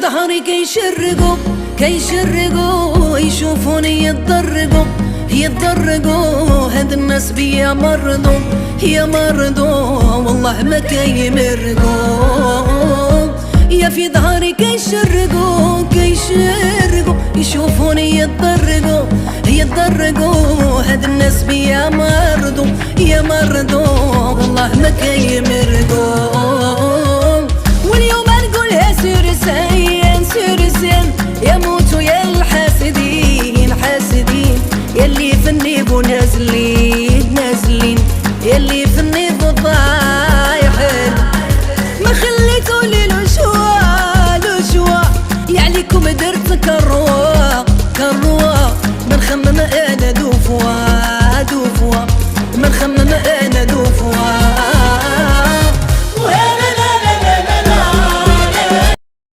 ظهري كيشرقوا يشوفوني يتضرقوا هاد الناس بيا مرضوا والله ما كيمرقوا. يا في ظهري كيشرقوا يشوفوني يتضرقوا هاد الناس بيا مرضوا والله ما كيمرقوا.